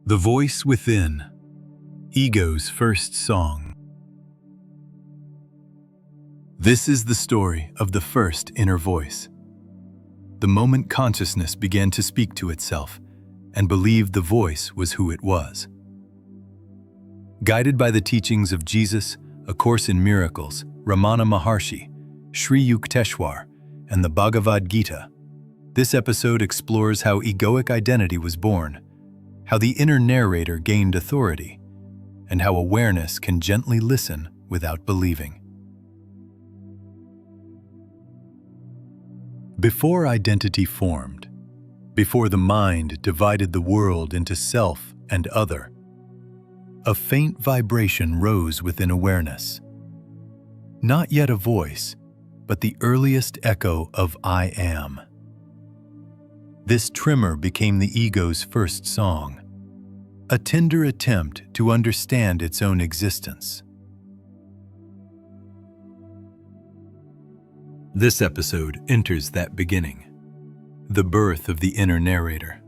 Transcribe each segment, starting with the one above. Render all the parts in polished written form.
The Voice Within, Ego's First Song. This is the story of the first inner voice. The moment consciousness began to speak to itself and believed the voice was who it was. Guided by the teachings of Jesus, A Course in Miracles, Ramana Maharshi, Sri Yukteswar, and the Bhagavad Gita, this episode explores how egoic identity was born, how the inner narrator gained authority, and how awareness can gently listen without believing. Before identity formed, before the mind divided the world into self and other, a faint vibration rose within awareness. Not yet a voice, but the earliest echo of I am. This tremor became the ego's first song, a tender attempt to understand its own existence. This episode enters that beginning, the birth of the inner narrator,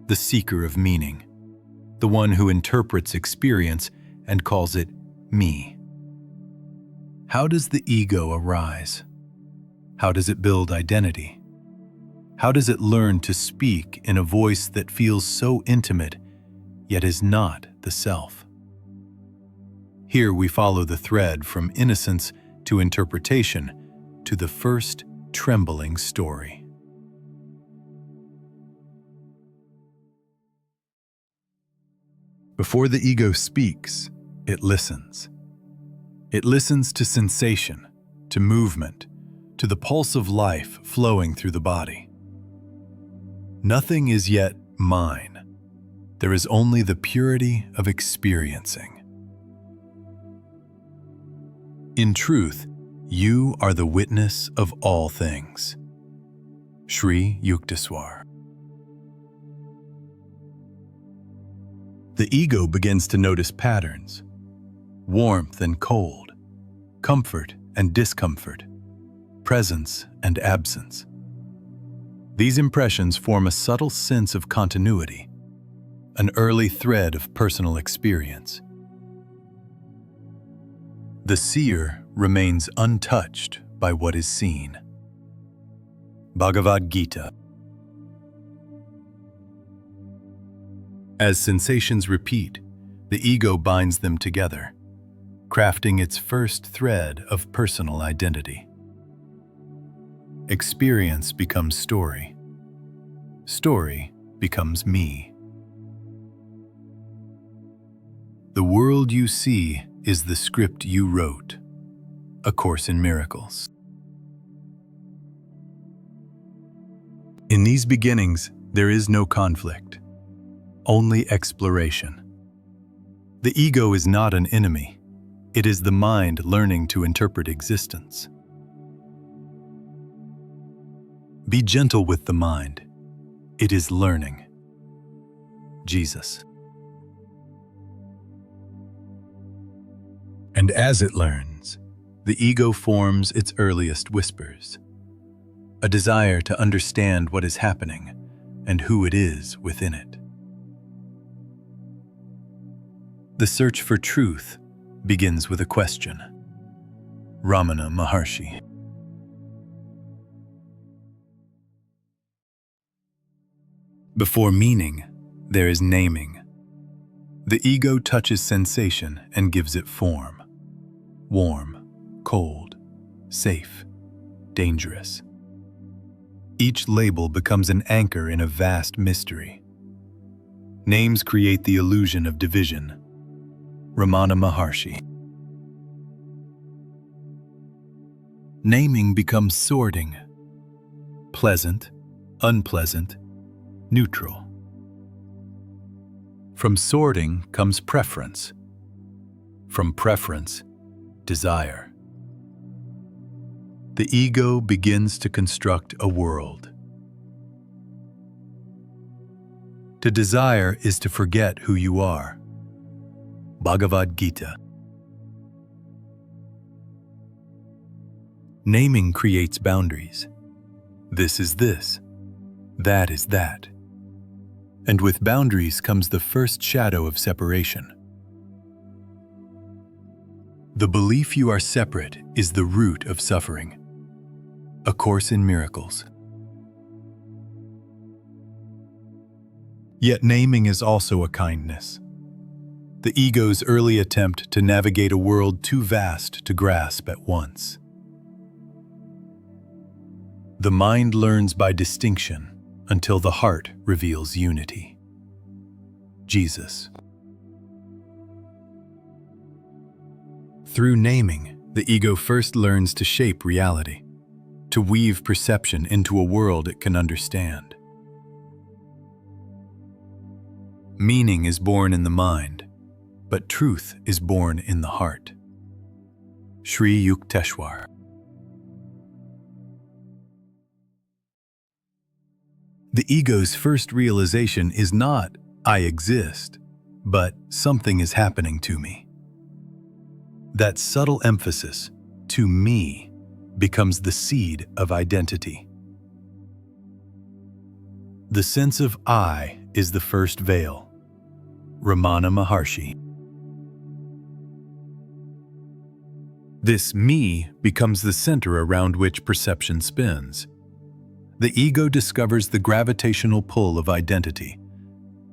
the seeker of meaning, the one who interprets experience and calls it me. How does the ego arise? How does it build identity? How does it learn to speak in a voice that feels so intimate, yet is not the self? Here we follow the thread from innocence to interpretation to the first trembling story. Before the ego speaks, it listens. It listens to sensation, to movement, to the pulse of life flowing through the body. Nothing is yet mine. There is only the purity of experiencing. In truth, you are the witness of all things. Sri Yukteswar. The ego begins to notice patterns, warmth and cold, comfort and discomfort, presence and absence. These impressions form a subtle sense of continuity, an early thread of personal experience. The seer remains untouched by what is seen. Bhagavad Gita. As sensations repeat, the ego binds them together, crafting its first thread of personal identity. Experience becomes story. Story becomes me. The world you see is the script you wrote. A Course in Miracles. In these beginnings, there is no conflict, only exploration. The ego is not an enemy. It is the mind learning to interpret existence. Be gentle with the mind. It is learning. Jesus. And as it learns, the ego forms its earliest whispers, a desire to understand what is happening and who it is within it. The search for truth begins with a question. Ramana Maharshi. Before meaning, there is naming. The ego touches sensation and gives it form. Warm, cold, safe, dangerous. Each label becomes an anchor in a vast mystery. Names create the illusion of division. Ramana Maharshi. Naming becomes sorting. Pleasant, unpleasant, neutral. From sorting comes preference. From preference, desire. The ego begins to construct a world. To desire is to forget who you are. Bhagavad Gita. Naming creates boundaries. This is this. That is that. And with boundaries comes the first shadow of separation. The belief you are separate is the root of suffering. A Course in Miracles. Yet naming is also a kindness. The ego's early attempt to navigate a world too vast to grasp at once. The mind learns by distinction until the heart reveals unity. Jesus. Through naming, the ego first learns to shape reality, to weave perception into a world it can understand. Meaning is born in the mind, but truth is born in the heart. Sri Yukteswar. The ego's first realization is not, I exist, but something is happening to me. That subtle emphasis, to me, becomes the seed of identity. The sense of I is the first veil. Ramana Maharshi. This me becomes the center around which perception spins. The ego discovers the gravitational pull of identity,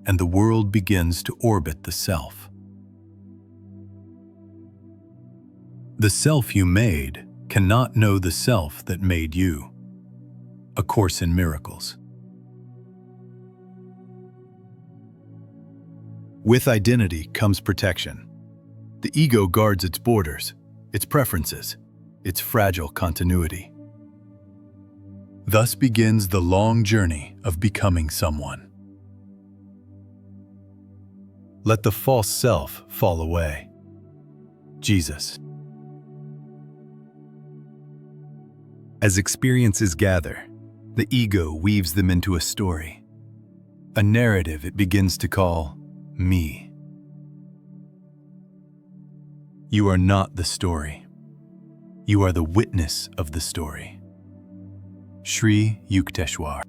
and the world begins to orbit the self. The self you made cannot know the self that made you. A Course in Miracles. With identity comes protection. The ego guards its borders, its preferences, its fragile continuity. Thus begins the long journey of becoming someone. Let the false self fall away. Jesus. As experiences gather, the ego weaves them into a story, a narrative it begins to call me. You are not the story. You are the witness of the story. Sri Yukteswar.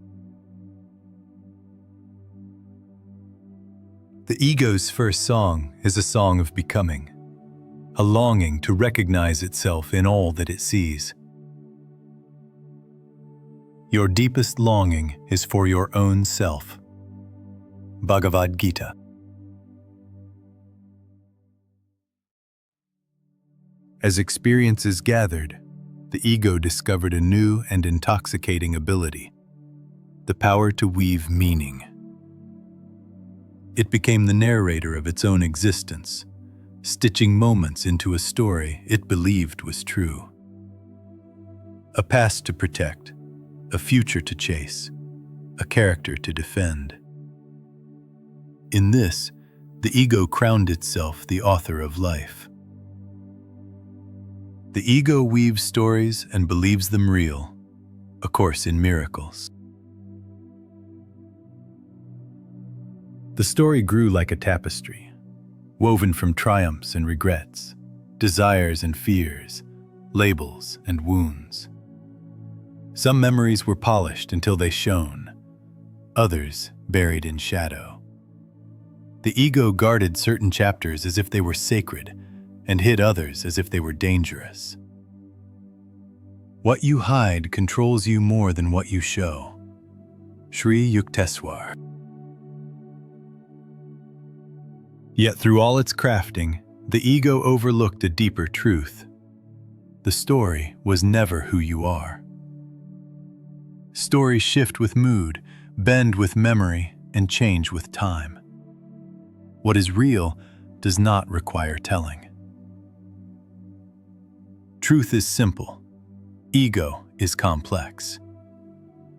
The ego's first song is a song of becoming, a longing to recognize itself in all that it sees. Your deepest longing is for your own self. Bhagavad Gita. As experiences gathered, the ego discovered a new and intoxicating ability, the power to weave meaning. It became the narrator of its own existence, stitching moments into a story it believed was true. A past to protect, a future to chase, a character to defend. In this, the ego crowned itself the author of life. The ego weaves stories and believes them real, A Course in Miracles. The story grew like a tapestry, woven from triumphs and regrets, desires and fears, labels and wounds. Some memories were polished until they shone, others buried in shadow. The ego guarded certain chapters as if they were sacred, and hid others as if they were dangerous. What you hide controls you more than what you show. Sri Yukteswar. Yet through all its crafting, the ego overlooked a deeper truth. The story was never who you are. Stories shift with mood, bend with memory, and change with time. What is real does not require telling. Truth is simple. Ego is complex.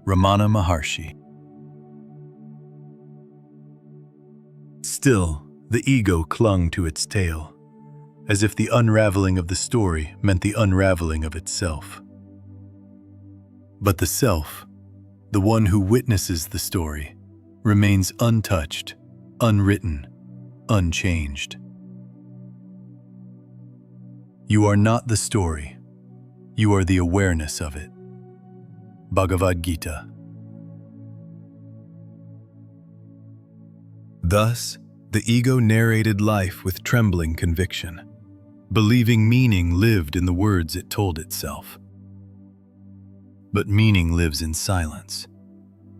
Ramana Maharshi. Still, the ego clung to its tail, as if the unraveling of the story meant the unraveling of itself. But the self, the one who witnesses the story, remains untouched, unwritten, unchanged. You are not the story. You are the awareness of it. Bhagavad Gita. Thus, the ego narrated life with trembling conviction, believing meaning lived in the words it told itself. But meaning lives in silence,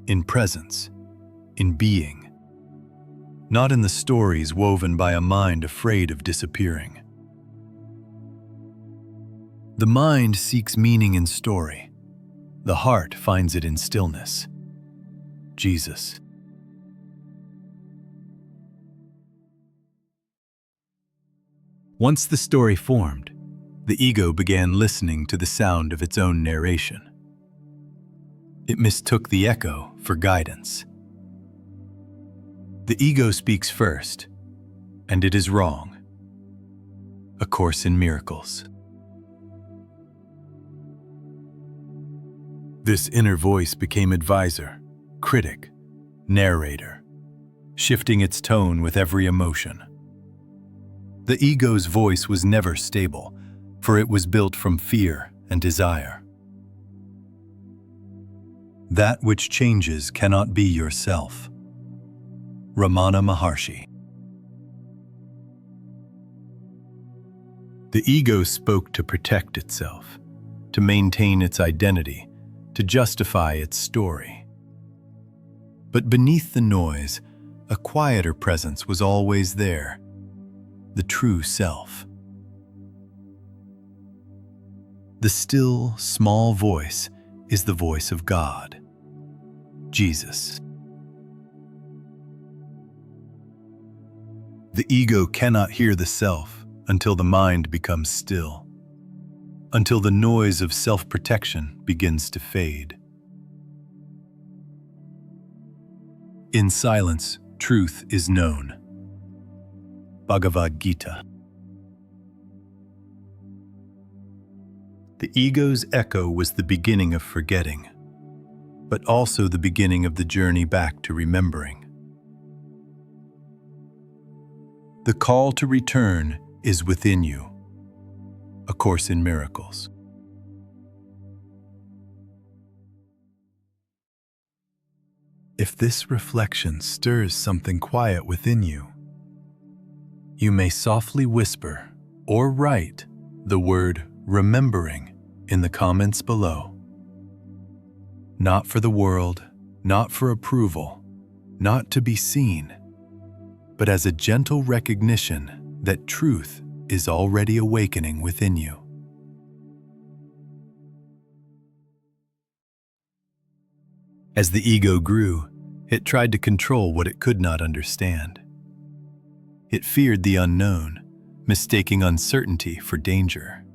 in presence, in being, not in the stories woven by a mind afraid of disappearing. The mind seeks meaning in story. The heart finds it in stillness. Jesus. Once the story formed, the ego began listening to the sound of its own narration. It mistook the echo for guidance. The ego speaks first, and it is wrong. A Course in Miracles. This inner voice became advisor, critic, narrator, shifting its tone with every emotion. The ego's voice was never stable, for it was built from fear and desire. That which changes cannot be yourself. Ramana Maharshi. The ego spoke to protect itself, to maintain its identity, to justify its story. But beneath the noise, a quieter presence was always there, the true self. The still, small voice is the voice of God, Jesus. The ego cannot hear the self until the mind becomes still, until the noise of self-protection begins to fade. In silence, truth is known. Bhagavad Gita. The ego's echo was the beginning of forgetting, but also the beginning of the journey back to remembering. The call to return is within you. A Course in Miracles. If this reflection stirs something quiet within you, you may softly whisper or write the word remembering in the comments below. Not for the world, not for approval, not to be seen, but as a gentle recognition that truth is already awakening within you. As the ego grew, it tried to control what it could not understand. It feared the unknown, mistaking uncertainty for danger.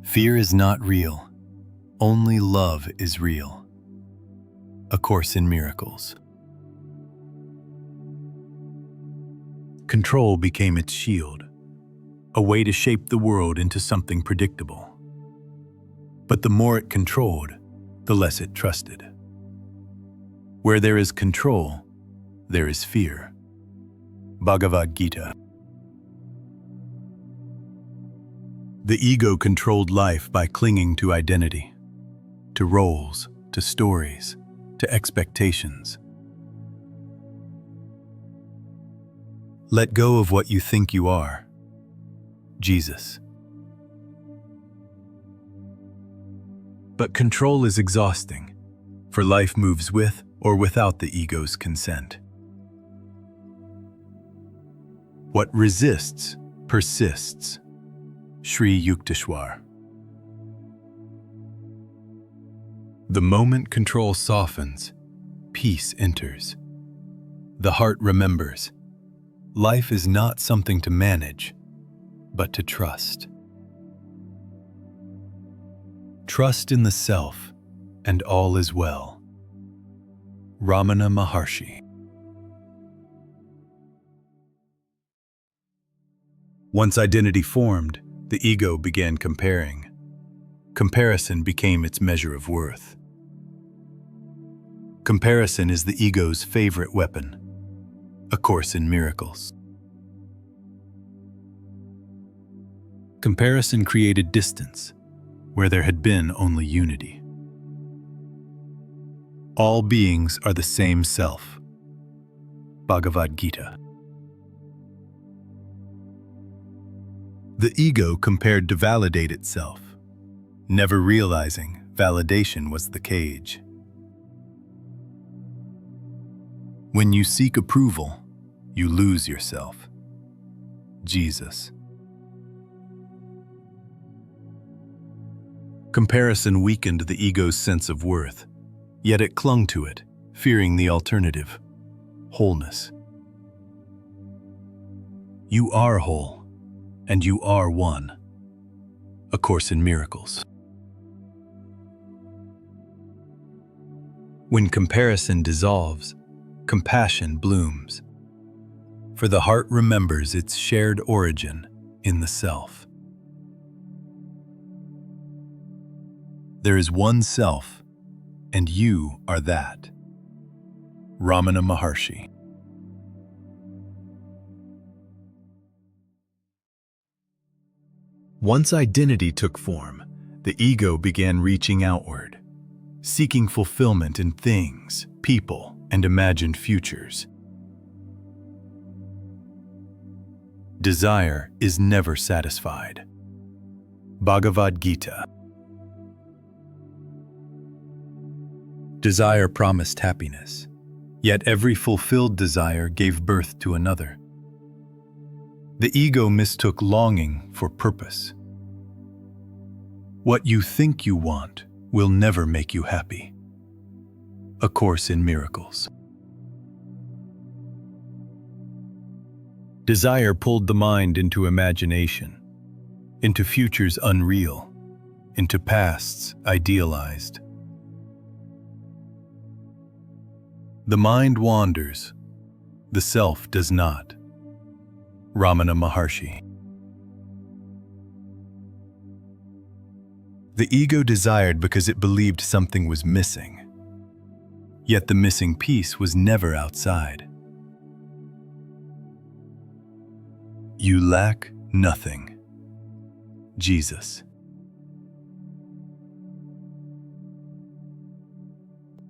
Fear is not real. Only love is real. A Course in Miracles. Control became its shield, a way to shape the world into something predictable. But the more it controlled, the less it trusted. Where there is control, there is fear. Bhagavad Gita. The ego controlled life by clinging to identity, to roles, to stories, to expectations. Let go of what you think you are. Jesus. But control is exhausting, for life moves with or without the ego's consent. What resists, persists. Sri Yukteswar. The moment control softens, peace enters. The heart remembers. Life is not something to manage, but to trust. Trust in the self, and all is well. Ramana Maharshi. Once identity formed, the ego began comparing. Comparison became its measure of worth. Comparison is the ego's favorite weapon. A Course in Miracles. Comparison created distance, where there had been only unity. All beings are the same self, Bhagavad Gita. The ego compared to validate itself, never realizing validation was the cage. When you seek approval, you lose yourself. Jesus. Comparison weakened the ego's sense of worth, yet it clung to it, fearing the alternative, wholeness. You are whole, and you are one. A Course in Miracles. When comparison dissolves, compassion blooms. For the heart remembers its shared origin in the self. There is one self, and you are that. Ramana Maharshi. Once identity took form, the ego began reaching outward, seeking fulfillment in things, people, and imagined futures. Desire is never satisfied. Bhagavad Gita. Desire promised happiness, yet every fulfilled desire gave birth to another. The ego mistook longing for purpose. What you think you want will never make you happy. A Course in Miracles. Desire pulled the mind into imagination, into futures unreal, into pasts idealized. The mind wanders, the self does not. Ramana Maharshi. The ego desired because it believed something was missing. Yet the missing piece was never outside. You lack nothing. Jesus.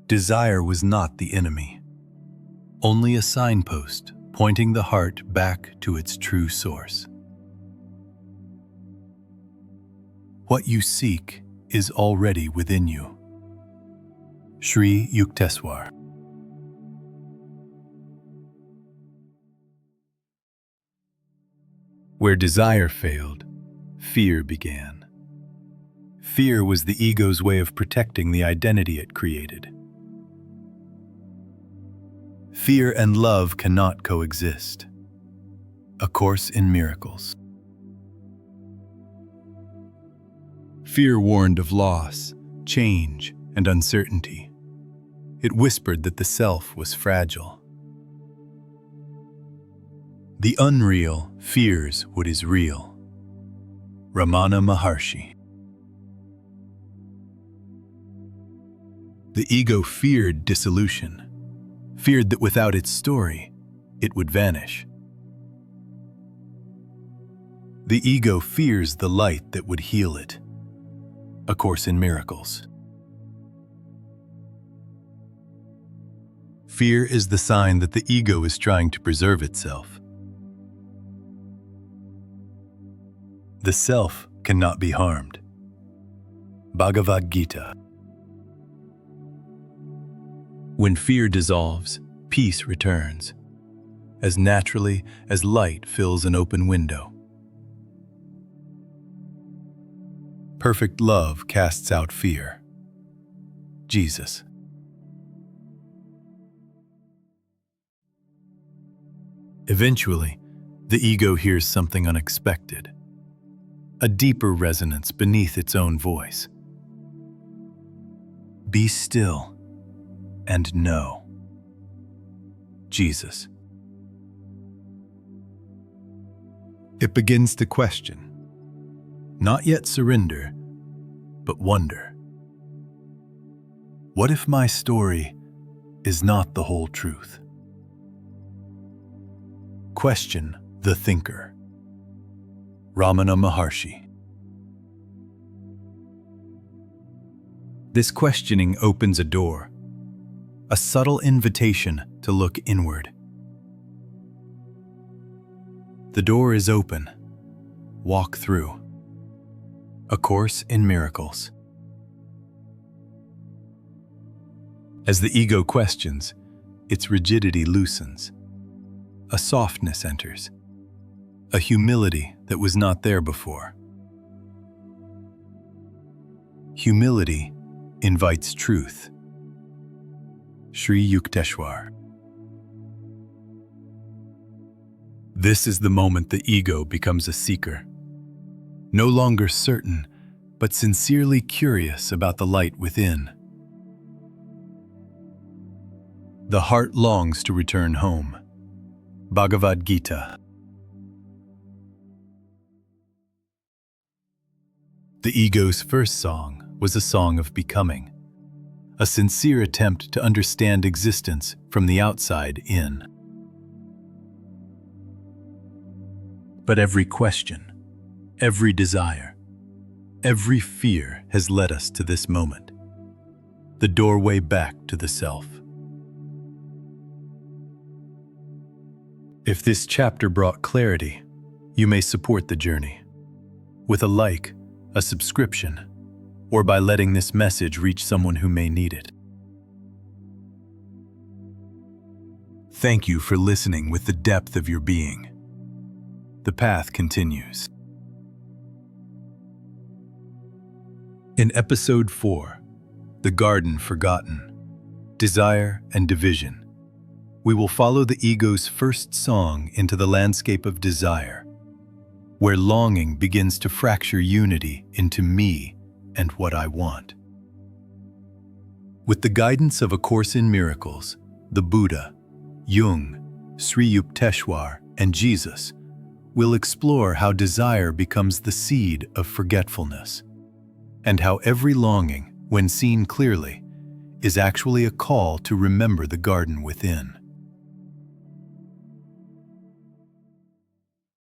Desire was not the enemy, only a signpost pointing the heart back to its true source. What you seek is already within you. Sri Yukteswar. Where desire failed, fear began. Fear was the ego's way of protecting the identity it created. Fear and love cannot coexist. A Course in Miracles. Fear warned of loss, change, and uncertainty. It whispered that the self was fragile. The unreal fears what is real. Ramana Maharshi. The ego feared dissolution, feared that without its story, it would vanish. The ego fears the light that would heal it. A Course in Miracles. Fear is the sign that the ego is trying to preserve itself. The self cannot be harmed. Bhagavad Gita. When fear dissolves, peace returns, as naturally as light fills an open window. Perfect love casts out fear. Jesus. Eventually, the ego hears something unexpected, a deeper resonance beneath its own voice. Be still and know. Jesus. It begins to question, not yet surrender, but wonder. What if my story is not the whole truth? Question the thinker. Ramana Maharshi. This questioning opens a door, a subtle invitation to look inward, The door is open. Walk through. A Course in Miracles. As the ego questions, its rigidity loosens. A softness enters. A humility that was not there before. Humility invites truth. Sri Yukteswar. This is the moment the ego becomes a seeker. No longer certain, but sincerely curious about the light within. The heart longs to return home. Bhagavad Gita. The ego's first song was a song of becoming, a sincere attempt to understand existence from the outside in. But every question, every desire, every fear has led us to this moment, the doorway back to the self. If this chapter brought clarity, you may support the journey with a like, a subscription, or by letting this message reach someone who may need it. Thank you for listening with the depth of your being. The path continues. In Episode 4, The Garden Forgotten, Desire and Division, we will follow the ego's first song into the landscape of desire, where longing begins to fracture unity into me and what I want. With the guidance of A Course in Miracles, the Buddha, Jung, Sri Yukteswar, and Jesus, we'll explore how desire becomes the seed of forgetfulness, and how every longing, when seen clearly, is actually a call to remember the garden within.